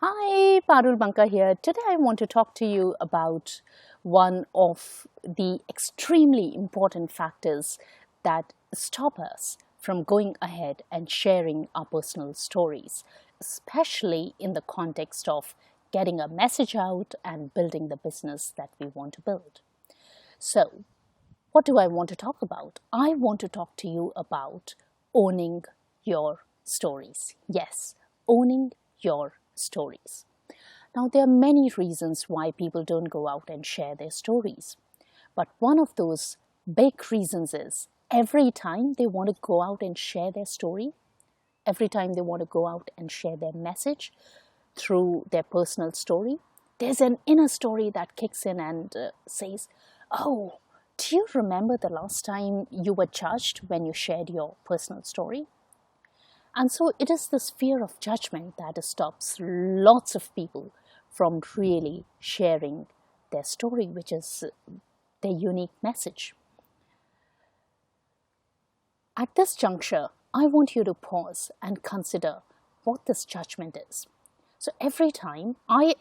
Hi, Parul Banka here. Today I want to talk to you about one of the extremely important factors that stop us from going ahead and sharing our personal stories, especially in the context of getting a message out and building the business that we want to build. So, what do I want to talk about? I want to talk to you about owning your stories. Yes, owning your stories. Now, there are many reasons why people don't go out and share their stories. But one of those big reasons is every time they want to go out and share their story, every time they want to go out and share their message through their personal story, there's an inner story that kicks in and says, "Oh, do you remember the last time you were judged when you shared your personal story?" And so it is this fear of judgment that stops lots of people from really sharing their story, which is their unique message. At this juncture, I want you to pause and consider what this judgment is. So every time I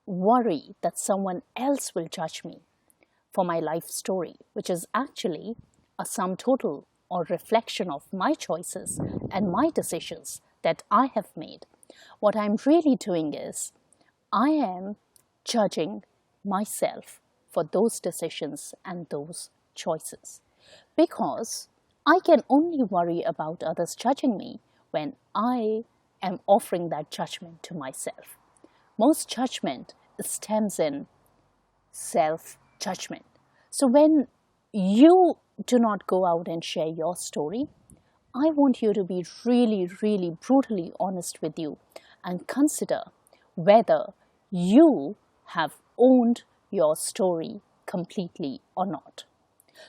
worry that someone else will judge me for my life story, which is actually a sum total or reflection of my choices and my decisions that I have made, what I'm really doing is I am judging myself for those decisions and those choices. Because I can only worry about others judging me when I am offering that judgment to myself. Most judgment stems in self judgment. So when you do not go out and share your story, I want you to be really, really brutally honest with you and consider whether you have owned your story completely or not.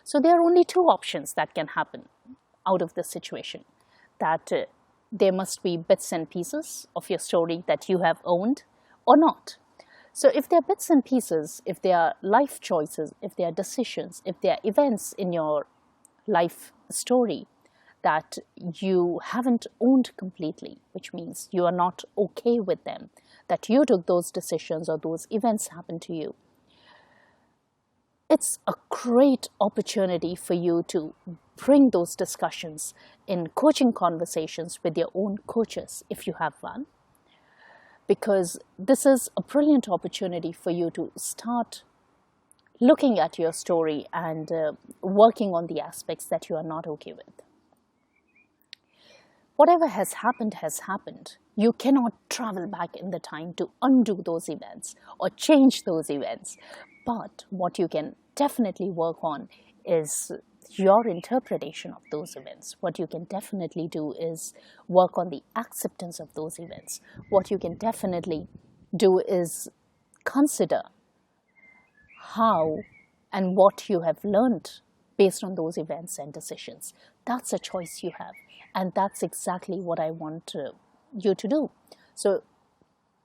So there are only two options that can happen out of this situation. That there must be bits and pieces of your story that you have owned or not. So if there are bits and pieces, if there are life choices, if there are decisions, if there are events in your life story that you haven't owned completely, which means you are not okay with them, that you took those decisions or those events happened to you, it's a great opportunity for you to bring those discussions in coaching conversations with your own coaches if you have one, because this is a brilliant opportunity for you to start looking at your story and working on the aspects that you are not okay with. Whatever has happened has happened. You cannot travel back in the time to undo those events or change those events. But what you can definitely work on is your interpretation of those events. What you can definitely do is work on the acceptance of those events. What you can definitely do is consider how and what you have learned based on those events and decisions. That's a choice you have. And that's exactly what I want you to do. So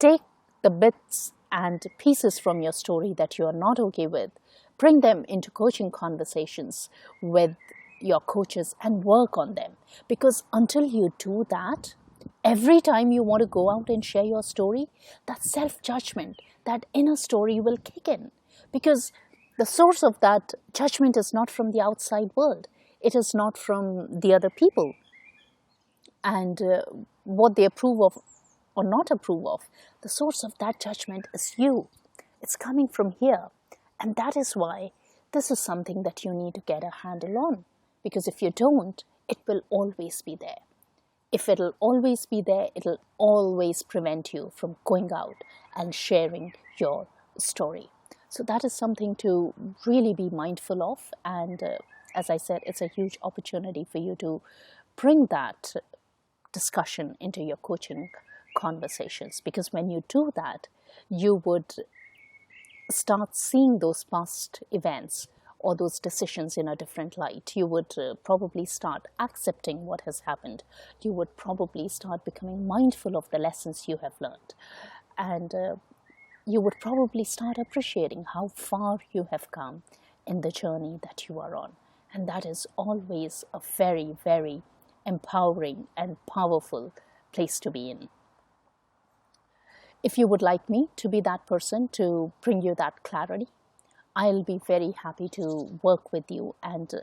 take the bits and pieces from your story that you are not okay with, bring them into coaching conversations with your coaches and work on them. Because until you do that, every time you want to go out and share your story, that self-judgment, that inner story will kick in. Because the source of that judgment is not from the outside world. It is not from the other people and what they approve of or not approve of. The source of that judgment is you. It's coming from here. And that is why this is something that you need to get a handle on. Because if you don't, it will always be there. If it'll always be there, it'll always prevent you from going out and sharing your story. So that is something to really be mindful of. And as I said, it's a huge opportunity for you to bring that discussion into your coaching conversations, because when you do that, you would start seeing those past events or those decisions in a different light. You would probably start accepting what has happened. You would probably start becoming mindful of the lessons you have learned. And you would probably start appreciating how far you have come in the journey that you are on. And that is always a very, very empowering and powerful place to be in. If you would like me to be that person to bring you that clarity, I'll be very happy to work with you and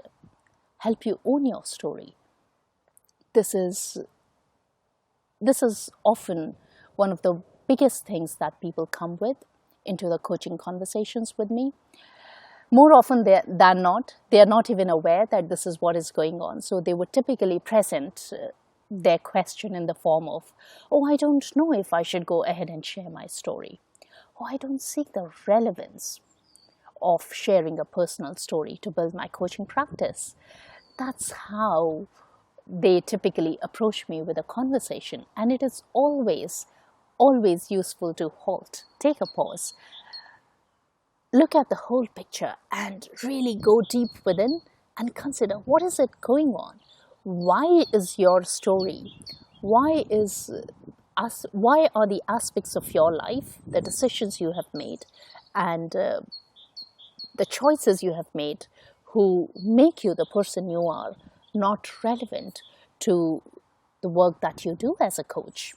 help you own your story. This is often one of the biggest things that people come with into the coaching conversations with me. More often than not, they are not even aware that this is what is going on. So they would typically present their question in the form of, oh, I don't know if I should go ahead and share my story. Oh, I don't see the relevance of sharing a personal story to build my coaching practice. That's how they typically approach me with a conversation. And it is always useful to halt, take a pause, look at the whole picture and really go deep within and consider, what is it going on? Why is your story? Why are the aspects of your life, the decisions you have made, and the choices you have made, who make you the person you are, not relevant to the work that you do as a coach?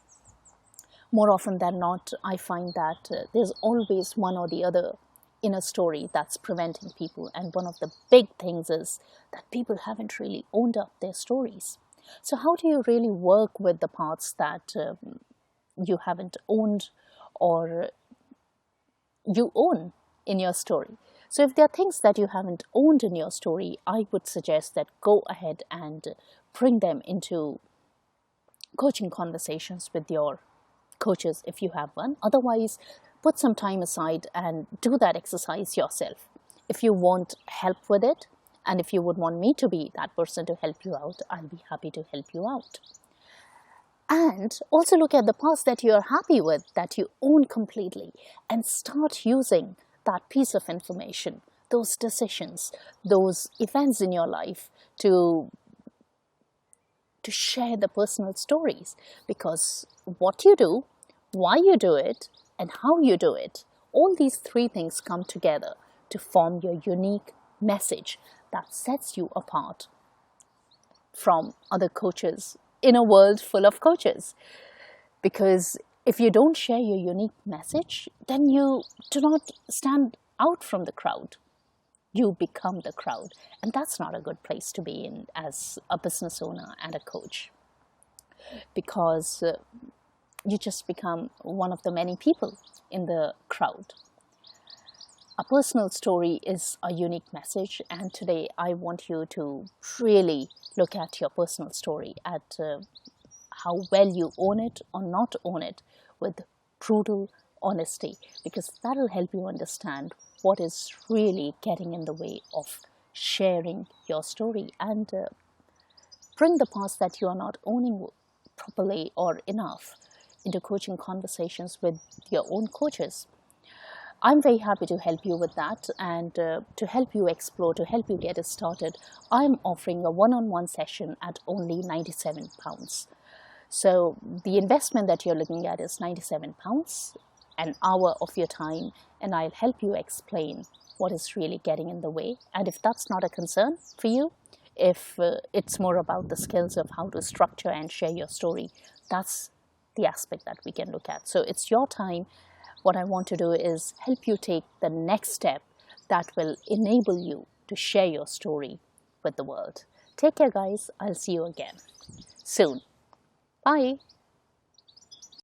More often than not, I find that there's always one or the other in a story that's preventing people. And one of the big things is that people haven't really owned up their stories. So how do you really work with the parts that you haven't owned or you own in your story? So if there are things that you haven't owned in your story, I would suggest that go ahead and bring them into coaching conversations with your coaches if you have one. Otherwise, put some time aside and do that exercise yourself. If you want help with it, and if you would want me to be that person to help you out, I'll be happy to help you out. And also look at the parts that you're happy with, that you own completely, and start using that piece of information, those decisions, those events in your life to share the personal stories. Because what you do, why you do it, and how you do it, all these three things come together to form your unique message that sets you apart from other coaches in a world full of coaches. Because if you don't share your unique message, then you do not stand out from the crowd. You become the crowd. And that's not a good place to be in as a business owner and a coach. Because you just become one of the many people in the crowd. A personal story is a unique message, and today I want you to really look at your personal story, at how well you own it or not own it, with brutal honesty, because that will help you understand what is really getting in the way of sharing your story, and bring the parts that you are not owning properly or enough into coaching conversations with your own coaches. I'm very happy to help you with that, and to help you explore, to help you get it started, I'm offering a one-on-one session at only £97. So the investment that you're looking at is £97, an hour of your time, and I'll help you explain what is really getting in the way. And if that's not a concern for you, if it's more about the skills of how to structure and share your story, that's the aspect that we can look at. So it's your time. What I want to do is help you take the next step that will enable you to share your story with the world. Take care, guys. I'll see you again soon. Bye.